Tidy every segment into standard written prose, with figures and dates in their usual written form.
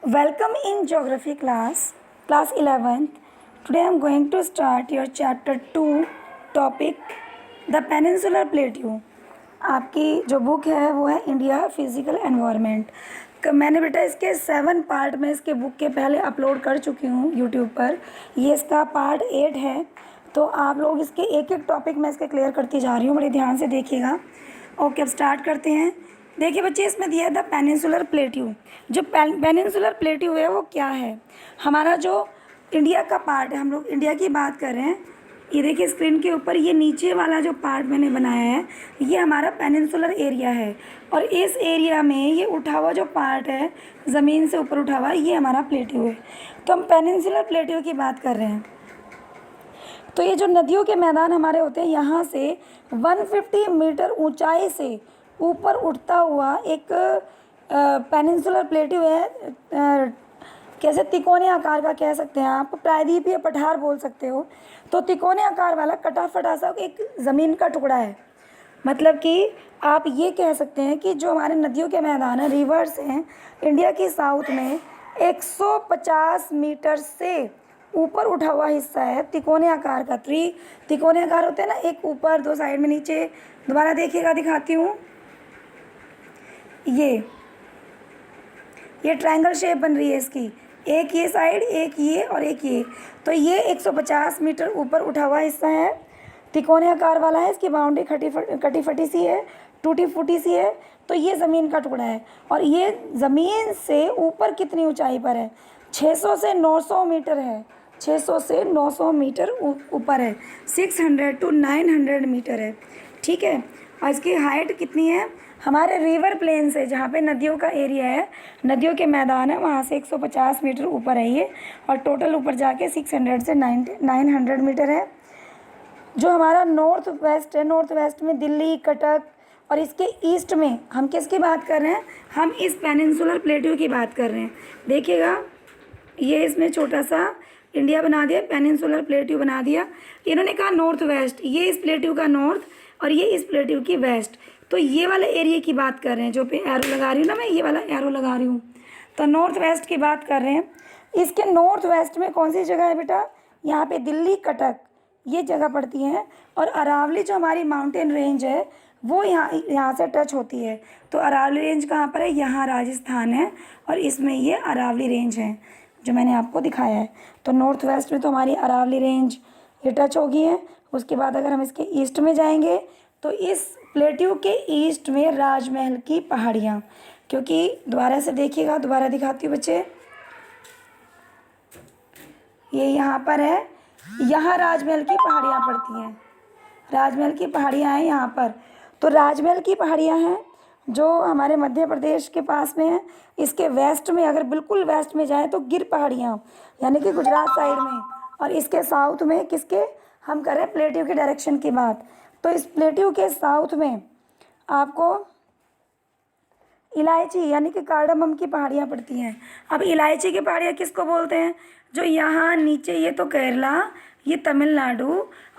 Welcome in geography class 11th. Today I am going to start your chapter 2 topic the peninsular plateau. आपकी जो book है वो है India physical environment. मैंने बेटा इसके 7 पार्ट में इसके बुक के पहले अपलोड कर चुकी हूँ यूट्यूब पर। ये इसका पार्ट 8 है, तो आप लोग इसके एक एक टॉपिक मैं इसके क्लियर करती जा रही हूँ, बड़े ध्यान से देखिएगा। ओके, अब स्टार्ट करते हैं। देखिए बच्चे, इसमें दिया है द पेनिनसुलर प्लेट्यू। जो पेनिनसुलर प्लेट्यू है वो क्या है? हमारा जो इंडिया का पार्ट है, हम लोग इंडिया की बात कर रहे हैं। ये देखिए स्क्रीन के ऊपर, ये नीचे वाला जो पार्ट मैंने बनाया है ये हमारा पेनिनसुलर एरिया है, और इस एरिया में ये उठा हुआ जो पार्ट है ज़मीन से ऊपर उठा हुआ, ये हमारा प्लेट्यू है। तो हम पेनिनसुलर प्लेट्यू की बात कर रहे हैं। तो ये जो नदियों के मैदान हमारे होते हैं, यहाँ से 150 मीटर ऊंचाई से ऊपर उठता हुआ एक पेनिनसुलर प्लेट्यू है। कैसे तिकोने आकार का कह सकते हैं आप, प्रायद्वीप या पठार बोल सकते हो। तो तिकोने आकार वाला कटा फटा सा एक ज़मीन का टुकड़ा है। मतलब कि आप ये कह सकते हैं कि जो हमारे नदियों के मैदान हैं, रिवर्स हैं, इंडिया की साउथ में 150 मीटर से ऊपर उठा हुआ हिस्सा है तिकोने आकार का। तिकोने आकार होते हैं ना, एक ऊपर, दो साइड में नीचे। दोबारा देखिएगा, दिखाती हूँ। ये ट्रायंगल शेप बन रही है इसकी, एक ये साइड, एक ये और एक ये। तो ये 150 मीटर ऊपर उठा हुआ हिस्सा है, तिकोने आकार वाला है। इसकी बाउंड्री कटी फटी सी है, टूटी फूटी सी है। तो ये ज़मीन का टुकड़ा है, और ये ज़मीन से ऊपर कितनी ऊंचाई पर है? 600 से 900 मीटर है। 600 से 900 मीटर ऊपर है। 600 to 900 मीटर है, ठीक है। और इसकी हाइट कितनी है? हमारे रिवर प्लेन से, जहाँ पे नदियों का एरिया है, नदियों के मैदान है, वहाँ से 150 मीटर ऊपर है ये, और टोटल ऊपर जाके 600 से 900 मीटर है। जो हमारा नॉर्थ वेस्ट है, नॉर्थ वेस्ट में दिल्ली, कटक, और इसके ईस्ट में हम किसकी बात कर रहे हैं? हम इस पेनिनसुलर प्लेट्यू की बात कर रहे हैं। देखिएगा, ये इसमें छोटा सा इंडिया बना दिया, पेनिनसुलर प्लेट्यू बना दिया। इन्होंने कहा नॉर्थ वेस्ट, ये इस प्लेट्यू का नॉर्थ और ये इस प्लेट्यू की वेस्ट। तो ये वाले एरिया की बात कर रहे हैं, जो पे एरो लगा रही हूँ ना मैं, ये वाला एरो लगा रही हूँ। तो नॉर्थ वेस्ट की बात कर रहे हैं। इसके नॉर्थ वेस्ट में कौन सी जगह है बेटा? यहाँ पे दिल्ली, कटक, ये जगह पड़ती हैं। और अरावली जो हमारी माउंटेन रेंज है वो यहाँ से टच होती है। तो अरावली रेंज कहाँ पर है? यहाँ राजस्थान है, और इसमें ये अरावली रेंज है जो मैंने आपको दिखाया है। तो नॉर्थ वेस्ट में तो हमारी अरावली रेंज ये टच होगी है। उसके बाद अगर हम इसके ईस्ट में जाएंगे तो इस प्लेट्यू के ईस्ट में राजमहल की पहाड़ियाँ, क्योंकि दोबारा से देखिएगा, दोबारा दिखाती हूँ बच्चे, ये यहाँ पर है, यहाँ राजमहल की पहाड़ियाँ पड़ती हैं। राजमहल की पहाड़ियाँ हैं यहाँ पर। तो राजमहल की पहाड़ियाँ हैं जो हमारे मध्य प्रदेश के पास में है। इसके वेस्ट में, अगर बिल्कुल वेस्ट में जाए तो गिर पहाड़ियाँ, यानी कि गुजरात साइड में। और इसके साउथ में किसके हम करें? प्लेट्यू के डायरेक्शन की बात। तो इस प्लेट्यू के साउथ में आपको इलायची यानी कि कार्डामम की पहाड़ियाँ पड़ती हैं। अब इलायची की पहाड़ियाँ किसको बोलते हैं? जो यहाँ नीचे, ये तो केरला, ये तमिलनाडु,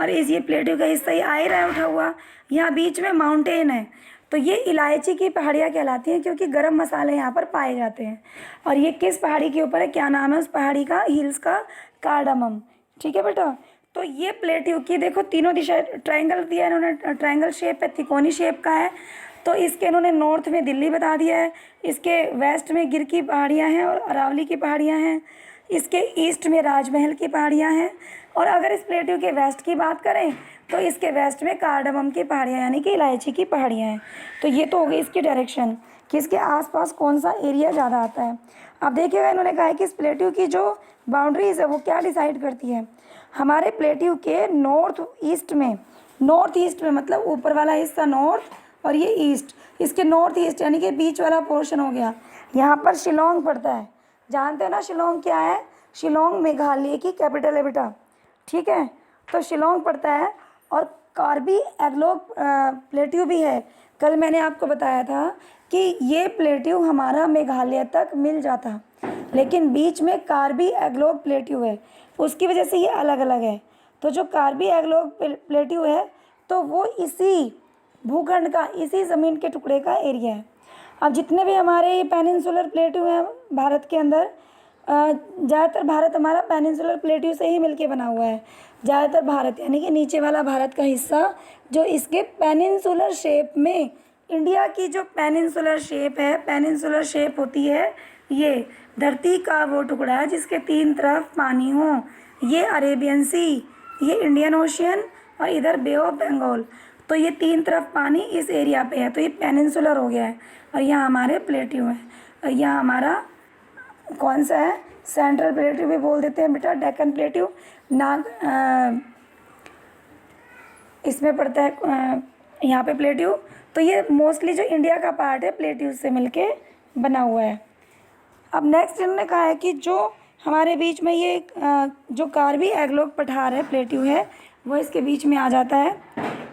और ये प्लेट्यू का हिस्सा ये आ ही रहा है उठा हुआ, यहाँ बीच में माउंटेन है। तो ये इलायची की पहाड़ियाँ कहलाती हैं, क्योंकि गरम मसाले यहाँ पर पाए जाते हैं। और ये किस पहाड़ी के ऊपर है? क्या नाम है उस पहाड़ी का? हिल्स का कार्डामम, ठीक है बेटा। तो ये प्लेट्यू की देखो, तीनों दिशा ट्रायंगल दिया है इन्होंने, ट्रायंगल शेप है, त्रिकोणी शेप का है। तो इसके इन्होंने नॉर्थ में दिल्ली बता दिया है, इसके वेस्ट में गिर की पहाड़ियाँ हैं और अरावली की पहाड़ियाँ हैं, इसके ईस्ट में राजमहल की पहाड़ियाँ हैं। और अगर इस प्लेट्यू के वेस्ट की बात करें तो इसके वेस्ट में कार्डामम की पहाड़ियाँ यानी कि इलायची की पहाड़ियाँ हैं। तो ये तो हो गई इसकी डायरेक्शन कि इसके आसपास कौन सा एरिया ज़्यादा आता है। अब देखिएगा, इन्होंने कहा है कि इस प्लेट्यू की जो बाउंड्रीज है वो क्या डिसाइड करती है? हमारे प्लेट्यू के नॉर्थ ईस्ट में मतलब ऊपर वाला हिस्सा नॉर्थ और ये ईस्ट, इसके नॉर्थ ईस्ट यानी कि बीच वाला पोर्शन हो गया। यहाँ पर शिलोंग पड़ता है, जानते हो ना शिलोंग क्या है? शिलोंग मेघालय की कैपिटल है बेटा, ठीक है। तो शिलोंग पड़ता है, और कार्बी एंगलोग प्लेट्यू भी है। कल मैंने आपको बताया था कि ये प्लेट्यू हमारा मेघालय तक मिल जाता, लेकिन बीच में कार्बी एंगलोग प्लेट्यू है, उसकी वजह से ये अलग अलग है। तो जो कार्बी एंगलोग प्लेट्यू है तो वो इसी भूखंड का, इसी ज़मीन के टुकड़े का एरिया है। अब जितने भी हमारे ये पेनिनसुलर प्लेट्यू हैं भारत के अंदर, ज़्यादातर भारत हमारा पेनिनसुलर प्लेट्यू से ही मिलके बना हुआ है। ज़्यादातर भारत यानी कि नीचे वाला भारत का हिस्सा जो इसके पेनिनसुलर शेप में, इंडिया की जो पेनिनसुलर शेप है, पेनिनसुलर शेप होती है ये धरती का वो टुकड़ा है जिसके 3 तरफ पानी हो। ये अरेबियन सी, ये इंडियन ओशियन और इधर बे ऑफ बंगाल। तो ये 3 तरफ पानी इस एरिया पे है, तो ये पेनिनसुलर हो गया है। और यहाँ हमारे प्लेट्यू हैं, और यहाँ हमारा कौन सा है, सेंट्रल प्लेट्यू भी बोल देते हैं बेटा, डेक्कन प्लेट्यू। इसमें पड़ता है यहाँ पे प्लेट्यू। तो ये मोस्टली जो इंडिया का पार्ट है प्लेट्यू से मिलके बना हुआ है। अब नेक्स्ट इन्होंने कहा है कि जो हमारे बीच में ये जो कार्बी एग्लोक पठार है, प्लेट्यू है, वो इसके बीच में आ जाता है।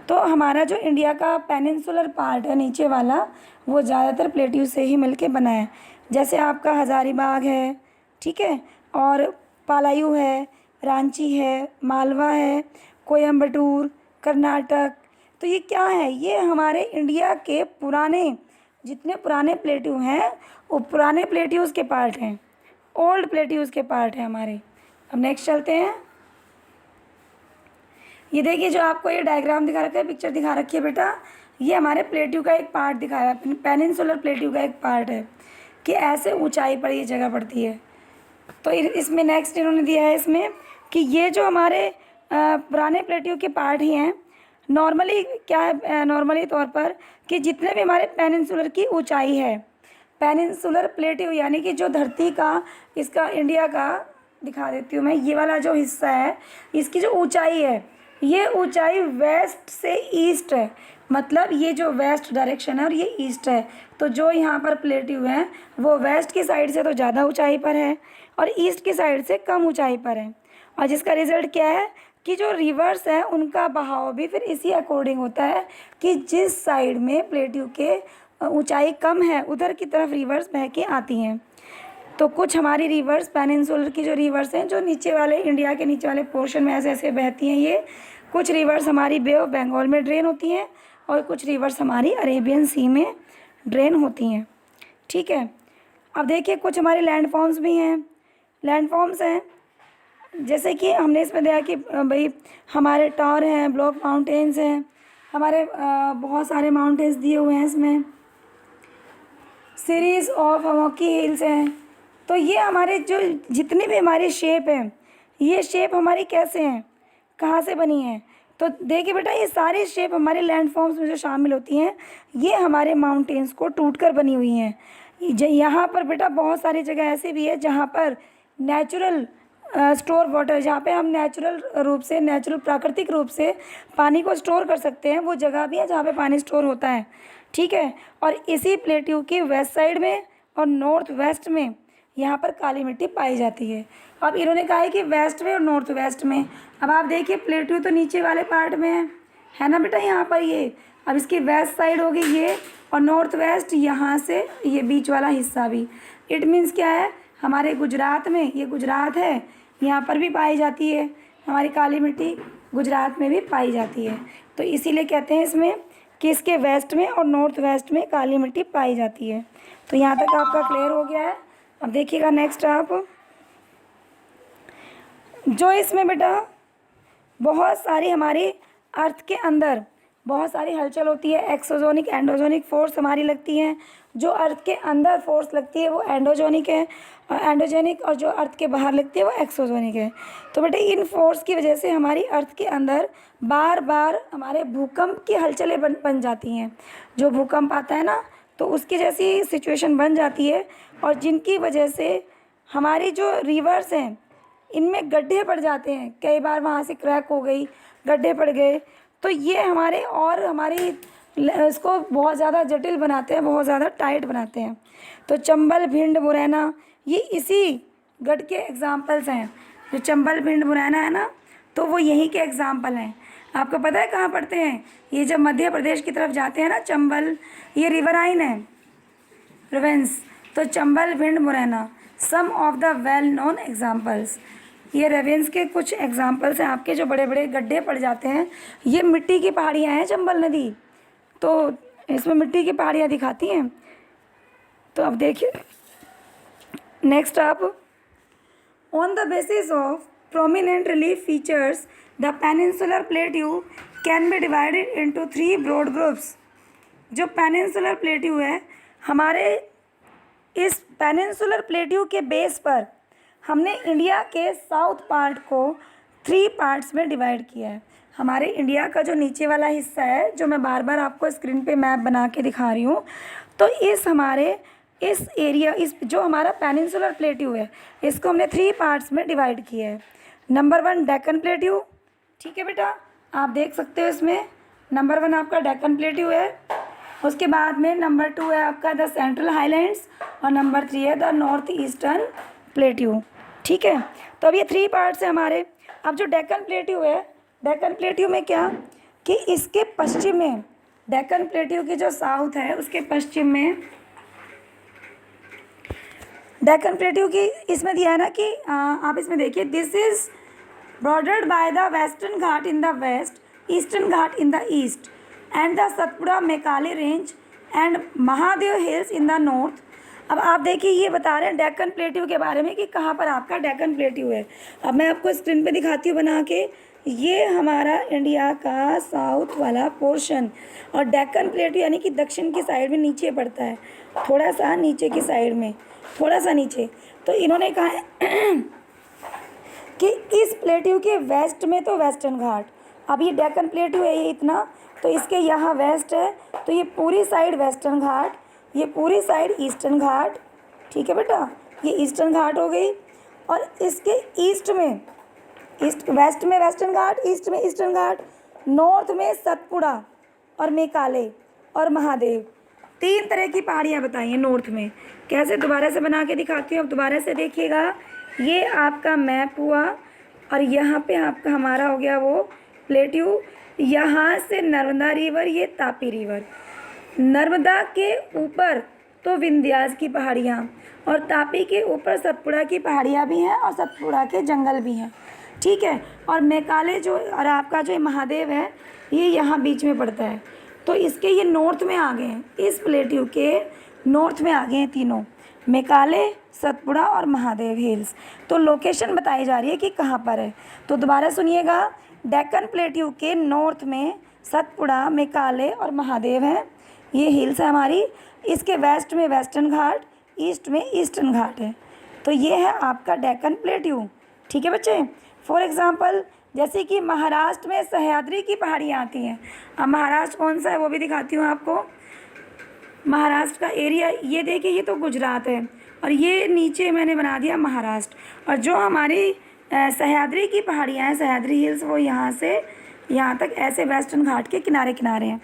तो हमारा जो इंडिया का पेनिनसुलर पार्ट है नीचे वाला, वो ज़्यादातर प्लेट्यू से ही मिलके बना है। जैसे आपका हज़ारीबाग है, ठीक है, और पालायू है, रांची है, मालवा है, कोयम्बटूर, कर्नाटक। तो ये क्या है, ये हमारे इंडिया के पुराने जितने पुराने प्लेट्यू हैं वो पुराने प्लेट्यूज़ के पार्ट हैं, ओल्ड प्लेट्यूज़ के पार्ट हैं हमारे। अब नेक्स्ट चलते हैं। ये देखिए जो आपको ये डायग्राम दिखा रखा है, पिक्चर दिखा रखी है बेटा, ये हमारे प्लेट्यू का एक पार्ट दिखाया है, पेनिनसुलर प्लेट्यू का एक पार्ट है कि ऐसे ऊंचाई पर ये जगह पड़ती है। तो इसमें नेक्स्ट इन्होंने दिया है इसमें कि ये जो हमारे पुराने प्लेट्यू के पार्ट ही हैं, नॉर्मली क्या है, नॉर्मली तौर पर कि जितने भी हमारे पेनिनसुलर की ऊंचाई है, पेनिनसुलर प्लेट्यू यानी कि जो धरती का, इसका इंडिया का दिखा देती हूँ मैं, ये वाला जो हिस्सा है इसकी जो ऊंचाई है, ये ऊंचाई वेस्ट से ईस्ट है। मतलब ये जो वेस्ट डायरेक्शन है और ये ईस्ट है। तो जो यहाँ पर प्लेट्यू है वो वेस्ट की साइड से तो ज़्यादा ऊंचाई पर है और ईस्ट की साइड से कम ऊंचाई पर है। और जिसका रिज़ल्ट क्या है कि जो रिवर्स है उनका बहाव भी फिर इसी अकॉर्डिंग होता है कि जिस साइड में प्लेट्यू के ऊंचाई कम है उधर की तरफ रिवर्स बह के आती हैं। तो कुछ हमारी रिवर्स पेनिनसुलर की जो रिवर्स हैं जो नीचे वाले इंडिया के नीचे वाले पोर्शन में ऐसे ऐसे बहती हैं, ये कुछ रिवर्स हमारी बे ऑफ बंगाल में ड्रेन होती हैं और कुछ रिवर्स हमारी अरेबियन सी में ड्रेन होती हैं। ठीक है, अब देखिए कुछ हमारे लैंडफॉर्म्स भी हैं। लैंडफॉर्म्स हैं जैसे कि हमने इसमें देखा कि भाई हमारे टॉर हैं, ब्लॉक माउंटेन्स हैं, हमारे बहुत सारे माउंटेन्स दिए हुए हैं इसमें, सीरीज़ ऑफ रॉकी हिल्स हैं। तो ये हमारे जो जितनी भी हमारी शेप है, ये शेप हमारी कैसे हैं, कहाँ से बनी है। तो देखिए बेटा ये सारी शेप हमारे लैंडफॉर्म्स में जो शामिल होती हैं ये हमारे माउंटेन्स को टूटकर बनी हुई हैं। यहाँ पर बेटा बहुत सारी जगह ऐसे भी है जहाँ पर नेचुरल स्टोर वाटर, जहाँ पे हम नेचुरल रूप से, नेचुरल प्राकृतिक रूप से पानी को स्टोर कर सकते हैं, वो जगह भी है जहाँ पे पानी स्टोर होता है। ठीक है, और इसी प्लेट्यू की वेस्ट साइड में और नॉर्थ वेस्ट में यहाँ पर काली मिट्टी पाई जाती है। अब इन्होंने कहा है कि वेस्ट में और नॉर्थ वेस्ट में। अब आप देखिए प्लेट्यू तो नीचे वाले पार्ट में है ना बेटा, यहाँ पर ये। अब इसकी वेस्ट साइड होगी ये और नॉर्थ वेस्ट यहाँ से ये बीच वाला हिस्सा भी। इट मीन्स क्या है, हमारे गुजरात में, ये गुजरात है, यहाँ पर भी पाई जाती है हमारी काली मिट्टी, गुजरात में भी पाई जाती है। तो इसीलिए कहते हैं इसमें कि इसके वेस्ट में और नॉर्थ वेस्ट में काली मिट्टी पाई जाती है। तो यहाँ तक आपका क्लियर हो गया है। अब देखिएगा नेक्स्ट आप, जो इसमें बेटा बहुत सारी हमारी अर्थ के अंदर बहुत सारी हलचल होती है, एक्सोजोनिक एंडोजोनिक फोर्स हमारी लगती हैं। जो अर्थ के अंदर फोर्स लगती है वो एंडोजोनिक है, एंडोजेनिक, और जो अर्थ के बाहर लगती है वो एक्सोजोनिक है। तो बेटा इन फोर्स की वजह से हमारी अर्थ के अंदर बार बार हमारे भूकंप की हलचलें बन जाती हैं। जो भूकंप आता है ना तो उसकी जैसी सिचुएशन बन जाती है, और जिनकी वजह से हमारी जो रिवर्स हैं इनमें गड्ढे पड़ जाते हैं। कई बार वहाँ से क्रैक हो गई, गड्ढे पड़ गए, तो ये हमारे और हमारी इसको बहुत ज़्यादा जटिल बनाते हैं, बहुत ज़्यादा टाइट बनाते हैं। तो चंबल, भिंड, मुरैना ये इसी गढ़ के एग्जाम्पल्स हैं। जो चंबल, भिंड, मुरैना है ना, तो वो यहीं के एग्जाम्पल हैं। आपको पता है कहाँ पड़ते हैं? ये जब मध्य प्रदेश की तरफ जाते हैं ना, चंबल, ये रिवराइन है, रिवेंस। तो Chambal, Bhind, Morena some of the well known examples, ये रेवेंस के कुछ एग्जाम्पल्स हैं आपके, जो बड़े बड़े गड्ढे पड़ जाते हैं। ये मिट्टी की पहाड़ियाँ हैं चंबल नदी, तो इसमें मिट्टी की पहाड़ियाँ दिखाती हैं। तो अब देखिए नेक्स्ट आप, on the basis of prominent relief features the peninsular plateau can be divided into 3 broad groups. जो पेनिनसुलर प्लेट्यू है, हमारे इस पेनिनसुलर प्लेट्यू के बेस पर हमने इंडिया के साउथ पार्ट को 3 पार्ट्स में डिवाइड किया है। हमारे इंडिया का जो नीचे वाला हिस्सा है, जो मैं बार बार आपको स्क्रीन पे मैप बना के दिखा रही हूँ, तो इस एरिया, इस जो हमारा पेनिनसुलर प्लेट्यू है, इसको हमने 3 पार्ट्स में डिवाइड किया है। नंबर 1 डेक्कन प्लेट्यू, ठीक है बेटा, आप देख सकते हो इसमें नंबर 1 आपका डेक्कन प्लेट्यू है। उसके बाद में नंबर 2 है आपका द सेंट्रल हाईलैंड्स और नंबर 3 है द नॉर्थ ईस्टर्न प्लेट्यू, ठीक है। तो अब ये 3 पार्ट्स है हमारे। अब जो डेक्कन प्लेट्यू है, डेक्कन प्लेट्यू में क्या कि इसके पश्चिम में, डेक्कन प्लेट्यू की जो साउथ है उसके पश्चिम में डेक्कन प्लेट्यू की इसमें दिया है ना कि आप इसमें देखिए, this is bordered by the western Ghat in the west, eastern Ghat in the east, and the Satpura Mekale range and Mahadev hills in the north। अब आप देखिए ये बता रहे हैं डेक्कन प्लेट्यू के बारे में कि कहाँ पर आपका डेक्कन प्लेट्यू है। अब मैं आपको स्क्रीन पे दिखाती हूँ बना के, ये हमारा इंडिया का साउथ वाला पोर्शन, और डेक्कन प्लेट्यू यानी कि दक्षिण की साइड में नीचे पड़ता है, थोड़ा सा नीचे की साइड में, थोड़ा सा नीचे। तो इन्होंने कहा है कि इस प्लेट्यू के वेस्ट में तो वेस्टर्न घाट, अब ये डेक्कन प्लेट्यू है ये इतना, तो इसके यहाँ वेस्ट है, तो ये पूरी साइड वेस्टर्न घाट, ये पूरी साइड ईस्टर्न घाट, ठीक है बेटा, ये ईस्टर्न घाट हो गई। और इसके ईस्ट में, वेस्ट में वेस्टर्न घाट, ईस्ट में ईस्टर्न घाट, नॉर्थ में सतपुड़ा और मेकाले और महादेव, 3 तरह की पहाड़ियाँ बताई हैं नॉर्थ में। कैसे, दोबारा से बना के दिखाती हूँ, अब दोबारा से देखिएगा। ये आपका मैप हुआ और यहाँ पे आपका हमारा हो गया वो प्लेट्यू, यहाँ से नर्मदा रिवर, ये तापी रिवर, नर्मदा के ऊपर तो विंध्यास की पहाड़ियाँ और तापी के ऊपर सतपुड़ा की पहाड़ियाँ भी हैं और सतपुड़ा के जंगल भी हैं, ठीक है। और मेकाले जो, और आपका जो महादेव है, ये यहाँ बीच में पड़ता है। तो इसके ये नॉर्थ में आ गए हैं, इस प्लेट्यू के नॉर्थ में आ गए हैं तीनों, मेकाले, सतपुड़ा और महादेव हिल्स। तो लोकेशन बताई जा रही है कि कहाँ पर है। तो दोबारा सुनिएगा, डेक्कन प्लेट्यू के नॉर्थ में सतपुड़ा, मेकाले और महादेव हैं, ये हिल्स है हमारी। इसके वेस्ट में वेस्टर्न घाट, ईस्ट में ईस्टर्न घाट है। तो ये है आपका डेक्कन प्लेट्यू, ठीक है बच्चे। फॉर एग्ज़ाम्पल, जैसे कि महाराष्ट्र में सह्याद्री की पहाड़ियाँ आती हैं। अब महाराष्ट्र कौन सा है वो भी दिखाती हूँ आपको। महाराष्ट्र का एरिया ये देखिए, ये तो गुजरात है और ये नीचे मैंने बना दिया महाराष्ट्र, और जो हमारी सह्याद्री की पहाड़ियाँ हैं, सह्याद्री हिल्स, वो यहाँ से यहाँ तक ऐसे वेस्टर्न घाट के किनारे किनारे हैं।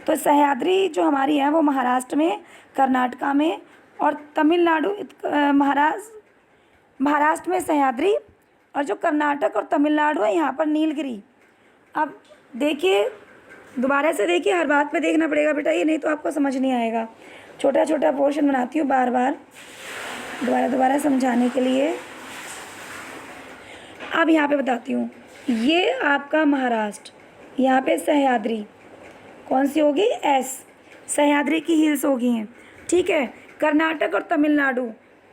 तो सह्याद्री जो हमारी है वो महाराष्ट्र में, कर्नाटका में और तमिलनाडु, महाराष्ट्र में सह्याद्री, और जो कर्नाटक और तमिलनाडु है यहाँ पर नीलगिरी। अब देखिए, दोबारा से देखिए, हर बात पे देखना पड़ेगा बेटा, ये नहीं तो आपको समझ नहीं आएगा। छोटा छोटा पोर्शन बनाती हूँ बार बार, दोबारा समझाने के लिए। अब यहाँ पे बताती हूँ, ये आपका महाराष्ट्र, यहाँ पे सह्याद्री कौन सी होगी, एस, सह्याद्री की हिल्स होगी हैं, ठीक है। कर्नाटक और तमिलनाडु,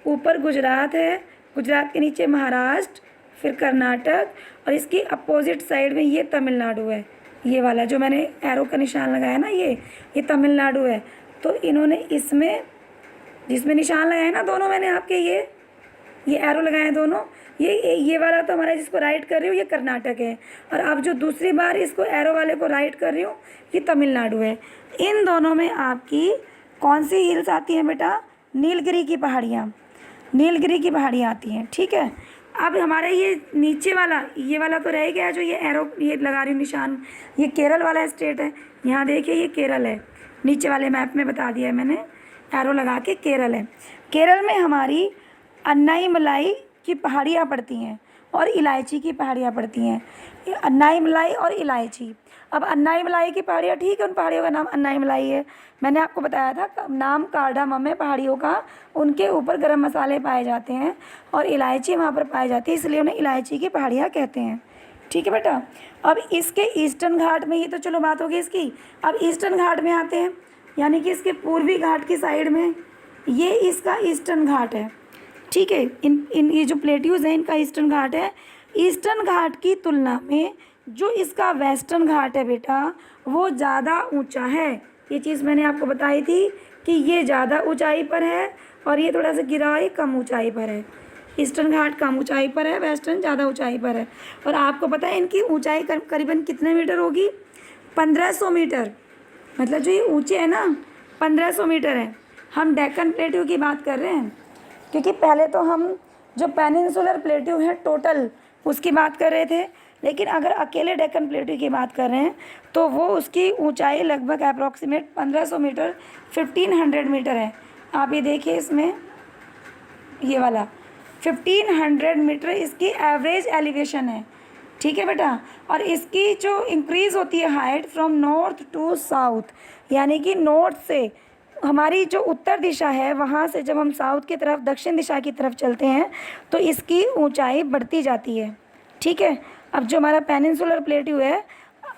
ऊपर गुजरात है, गुजरात के नीचे महाराष्ट्र, फिर कर्नाटक, और इसकी अपोजिट साइड में ये तमिलनाडु है, ये वाला जो मैंने एरो का निशान लगाया ना, ये तमिलनाडु है। तो इन्होंने इसमें, जिसमें निशान लगाया है ना दोनों मैंने आपके, ये एरो लगाए हैं दोनों, ये वाला तो हमारा जिसको राइट कर रही हूँ ये कर्नाटक है, और अब जो दूसरी बार इसको एरो वाले को राइट कर रही हूँ ये तमिलनाडु है। इन दोनों में आपकी कौन सी हिल्स आती हैं बेटा, नीलगिरी की पहाड़ियाँ, नीलगिरी की पहाड़ियाँ आती हैं, ठीक है। अब हमारा ये नीचे वाला, ये वाला तो रह गया, जो ये एरो ये लगा रही हूँ निशान, ये केरल वाला स्टेट है। यहाँ देखिए ये केरल है, नीचे वाले मैप में बता दिया है मैंने, एरो लगा के केरल है। केरल में हमारी अन्नाईमलाई की पहाड़ियाँ पड़ती हैं और इलायची की पहाड़ियाँ पड़ती हैं, अन्नाईमलाई और इलायची। अब अन्नाईमलाई की पहाड़ियाँ, ठीक है, उन पहाड़ियों का नाम अन्नाईमलाई है, मैंने आपको बताया था नाम कार्डामम है पहाड़ियों का, उनके ऊपर गरम मसाले पाए जाते हैं और इलायची वहाँ पर पाई जाती है, इसलिए उन्हें इलायची की पहाड़ियाँ कहते हैं, ठीक है बेटा। अब इसके ईस्टर्न घाट में, ये तो चलो बात होगी इसकी, अब ईस्टर्न घाट में आते हैं, यानी कि इसके पूर्वी घाट की साइड में, ये इसका ईस्टर्न घाट है, ठीक है। इन ये जो प्लेट्यूज हैं इनका ईस्टर्न घाट है। ईस्टर्न घाट की तुलना में जो इसका वेस्टर्न घाट है बेटा वो ज़्यादा ऊंचा है। ये चीज़ मैंने आपको बताई थी कि ये ज़्यादा ऊंचाई पर है और ये थोड़ा सा गिरा हुआ है, कम ऊंचाई पर है। ईस्टर्न घाट कम ऊंचाई पर है, वेस्टर्न ज़्यादा ऊंचाई पर है। और आपको पता है इनकी ऊंचाई करीबन कितने मीटर होगी? 1500 मीटर। मतलब जो ये ऊंचे है ना 1500 मीटर है। हम डेक्कन प्लेट्यू की बात कर रहे हैं, क्योंकि पहले तो हम जो पेनिनसुलर प्लेट्यू है टोटल उसकी बात कर रहे थे, लेकिन अगर अकेले डेक्कन प्लेट्यू की बात कर रहे हैं तो वो उसकी ऊंचाई लगभग अप्रॉक्सीमेट 1500 मीटर 1500 मीटर है। आप ये देखिए इसमें ये वाला 1500 मीटर इसकी एवरेज एलिवेशन है, ठीक है बेटा। और इसकी जो इंक्रीज़ होती है height from north to south, यानी कि नॉर्थ से हमारी जो उत्तर दिशा है वहाँ से जब हम साउथ की तरफ दक्षिण दिशा की तरफ चलते हैं तो इसकी ऊंचाई बढ़ती जाती है, ठीक है। अब जो हमारा पेनिनसुलर प्लेट्यू है,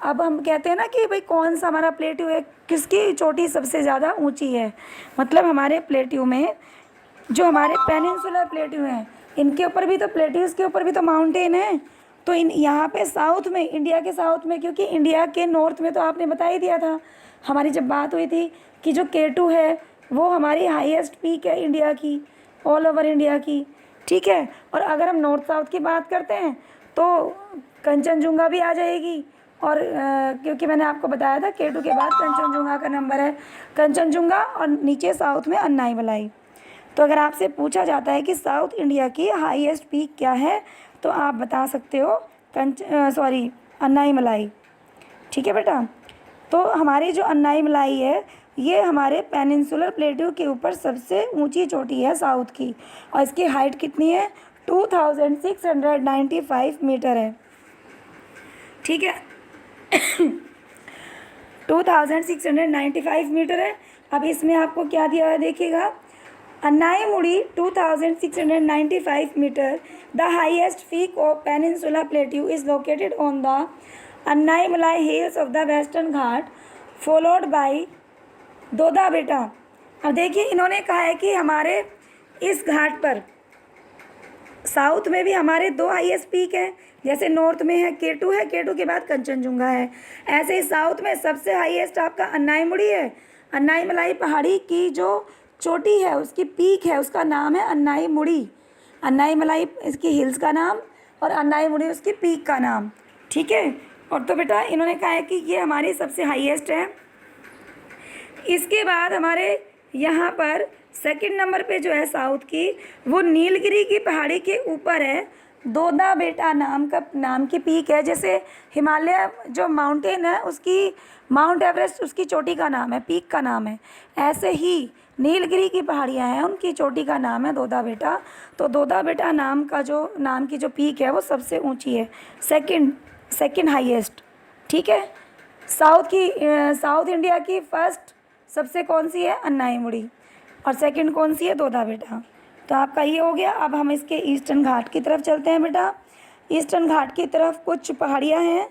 अब हम कहते हैं ना कि भाई कौन सा हमारा प्लेट्यू है, किसकी चोटी सबसे ज़्यादा ऊंची है। मतलब हमारे प्लेट्यू में जो हमारे पेनिनसुलर प्लेट्यू हैं इनके ऊपर भी तो प्लेट्यूज़ के ऊपर भी तो माउंटेन है। तो इन यहाँ पे साउथ में, इंडिया के साउथ में, क्योंकि इंडिया के नॉर्थ में तो आपने बता ही दिया था हमारी जब बात हुई थी कि जो K2 है वो हमारी हाईएस्ट पीक है इंडिया की, ऑल ओवर इंडिया की, ठीक है। और अगर हम नॉर्थ साउथ की बात करते हैं तो कंचनजुंगा भी आ जाएगी। और क्योंकि मैंने आपको बताया था K2 के बाद कंचनजुंगा का नंबर है, कंचनजुंगा और नीचे साउथ में अन्नाईमलाई। तो अगर आपसे पूछा जाता है कि साउथ इंडिया की हाईएस्ट पीक क्या है तो आप बता सकते हो अन्नाईमलाई, ठीक है बेटा। तो हमारी जो अन्नाईमलाई है ये हमारे पेनिनसुलर प्लेट्यू के ऊपर सबसे ऊंची चोटी है साउथ की, और इसकी हाइट कितनी है? 2695 मीटर है, ठीक है। 2695 मीटर है। अब इसमें आपको क्या दिया हुआ है देखिएगा, Anamudi 2695 metre. The highest peak of peninsula plateau is located on the Anaimalai hills of the Western Ghat followed by Doda Betta. अब देखिए इन्होंने कहा है कि हमारे इस घाट पर साउथ में भी हमारे दो हाईएस्ट पीक हैं, जैसे नॉर्थ में है K2 है, K2 के बाद कंचनजुंगा है, ऐसे ही साउथ में सबसे हाईएस्ट आपका अन्नाईमुड़ी है। अन्नाईमलाई पहाड़ी की जो चोटी है उसकी पीक है उसका नाम है अन्नाईमुड़ी। अन्नाईमलाई इसकी हिल्स का नाम और अन्नाईमुड़ी उसकी पीक का नाम, ठीक है। और तो बेटा इन्होंने कहा है कि ये हमारी सबसे हाईएस्ट है। इसके बाद हमारे यहाँ पर सेकंड नंबर पे जो है साउथ की वो नीलगिरी की पहाड़ी के ऊपर है, दोदा बेटा नाम की पीक है। जैसे हिमालय जो माउंटेन है उसकी माउंट एवरेस्ट उसकी चोटी का नाम है, पीक का नाम है, ऐसे ही नीलगिरी की पहाड़ियाँ हैं उनकी चोटी का नाम है दोदा बेटा। तो दोदा बेटा नाम की जो पीक है वो सबसे ऊंची है, सेकंड हाईएस्ट, ठीक है। साउथ इंडिया की फर्स्ट सबसे कौन सी है? अन्नाईमुड़ी, और सेकंड कौन सी है? दोदा बेटा। तो आपका ये हो गया। अब हम इसके ईस्टर्न घाट की तरफ चलते हैं बेटा। ईस्टर्न घाट की तरफ कुछ पहाड़ियाँ हैं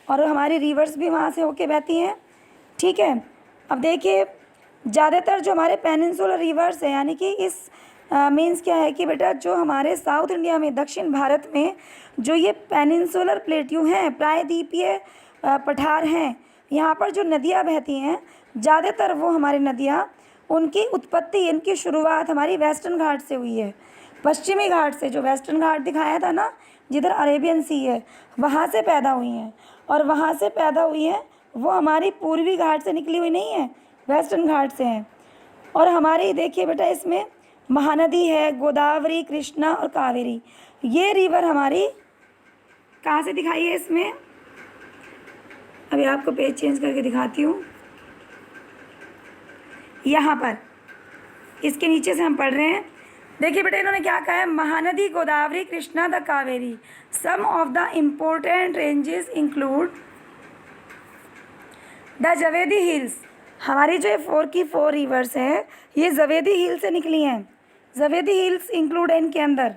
और हमारी रिवर्स भी वहाँ से होके बहती हैं, ठीक है। अब देखिए ज़्यादातर जो हमारे पेनिनसुलर रिवर्स है, यानी कि इस मीन्स क्या है कि बेटा जो हमारे साउथ इंडिया में, दक्षिण भारत में जो ये पेनिनसुलर प्लेट्यू हैं, प्रायद्वीपीय पठार हैं, यहाँ पर जो नदियाँ बहती हैं ज़्यादातर वो हमारी नदियाँ उनकी उत्पत्ति, इनकी शुरुआत हमारी वेस्टर्न घाट से हुई है। पश्चिमी घाट से, जो वेस्टर्न घाट दिखाया था ना जिधर अरेबियन सी है, वहाँ से पैदा हुई हैं। और वहाँ से पैदा हुई हैं वो हमारी पूर्वी घाट से निकली हुई नहीं है, वेस्टर्न घाट से हैं। और हमारी देखिए बेटा इसमें महानदी है, गोदावरी, कृष्णा और कावेरी। ये रिवर हमारी कहाँ से दिखाई है इसमें? अभी आपको पेज चेंज करके दिखाती हूँ। यहाँ पर इसके नीचे से हम पढ़ रहे हैं। देखिए बेटा इन्होंने क्या कहा है, Mahanadi, Godavari, Krishna the Kaveri. Some of the important ranges include the Javadi hills. हमारी जो 4 की 4 रिवर्स है ये जवेदी हिल से निकली हैं। जवेदी हिल्स इंक्लूड है इनके अंदर,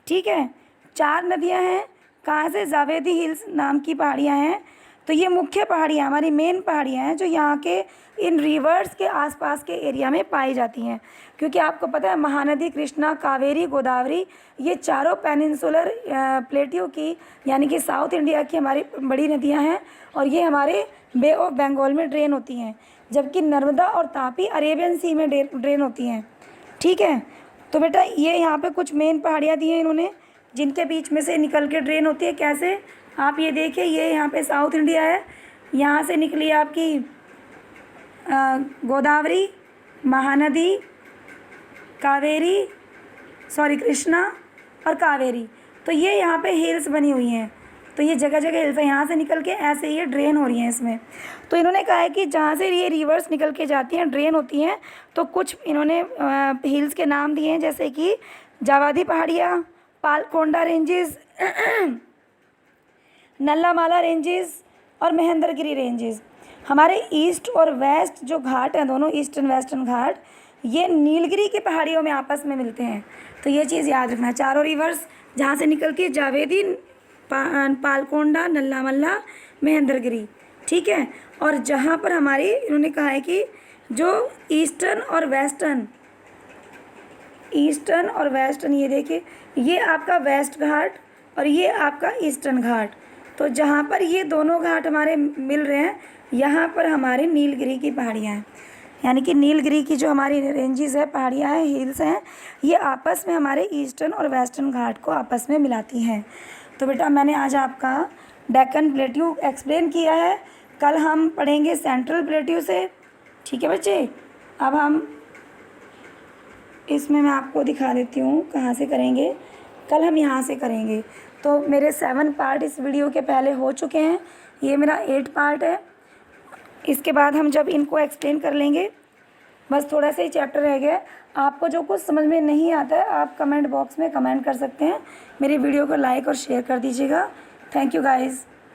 ठीक है। 4 नदियाँ हैं, कहाँ से? जावेदी हिल्स नाम की पहाड़ियाँ हैं तो ये मुख्य पहाड़ियाँ हमारी मेन पहाड़ियाँ हैं जो यहाँ के इन रिवर्स के आसपास के एरिया में पाई जाती हैं। क्योंकि आपको पता है महानदी कृष्णा, कावेरी, गोदावरी ये चारों पेनिनसुलर प्लेटियों की यानी कि साउथ इंडिया की हमारी बड़ी नदियाँ हैं और ये हमारे बे ऑफ बंगाल में ड्रेन होती हैं, जबकि नर्मदा और तापी अरेबियन सी में ड्रेन होती हैं। ठीक है, तो बेटा ये यहाँ पे कुछ मेन पहाड़ियाँ दी हैं इन्होंने जिनके बीच में से निकल के ड्रेन होती है। कैसे, आप ये देखिए, ये यहाँ पे साउथ इंडिया है, यहाँ से निकली आपकी गोदावरी, महानदी, कावेरी, सॉरी कृष्णा और कावेरी। तो ये यहाँ पे हिल्स बनी हुई हैं, तो ये जगह जगह हिल्स है, यहाँ से निकल के ऐसे ये ड्रेन हो रही हैं इसमें। तो इन्होंने कहा है कि जहाँ से ये रिवर्स निकल के जाती हैं, ड्रेन होती हैं, तो कुछ इन्होंने हिल्स के नाम दिए हैं जैसे कि जावादी पहाड़ियाँ, पालकोंडा रेंजेस, नल्लामाला रेंजेस और महेंद्रगिरी रेंजेस। हमारे ईस्ट और वेस्ट जो घाट हैं, दोनों ईस्टर्न वेस्टर्न घाट, ये नीलगिरी की पहाड़ियों में आपस में मिलते हैं। तो ये चीज़ याद रखना, चारों रिवर्स जहाँ से निकल के जावेदी, पालकोंडा, नल्लामल्ला, महेंद्रगिरी। ठीक है, और जहाँ पर हमारी इन्होंने कहा है कि जो ईस्टर्न और वेस्टर्न ये देखिए, ये आपका वेस्ट घाट और ये आपका ईस्टर्न घाट। तो जहाँ पर ये दोनों घाट हमारे मिल रहे हैं, यहाँ पर हमारे नीलगिरी की पहाड़ियाँ हैं, यानी कि नीलगिरी की जो हमारी रेंजेस है, पहाड़ियाँ हैं, हिल्स हैं, ये आपस में हमारे ईस्टर्न और वेस्टर्न घाट को आपस में मिलाती हैं। तो बेटा मैंने आज आपका डेक्कन प्लेट्यू एक्सप्लेन किया है, कल हम पढ़ेंगे सेंट्रल प्लेट्यू से। ठीक है बच्चे, अब हम इसमें मैं आपको दिखा देती हूँ कहाँ से करेंगे, कल हम यहाँ से करेंगे। तो मेरे 7 पार्ट इस वीडियो के पहले हो चुके हैं, ये मेरा 8 पार्ट है। इसके बाद हम जब इनको एक्सप्लेन कर लेंगे, बस थोड़ा सा ही चैप्टर रह गया। आपको जो कुछ समझ में नहीं आता है आप कमेंट बॉक्स में कमेंट कर सकते हैं। मेरी वीडियो को लाइक और शेयर कर दीजिएगा। Thank you guys.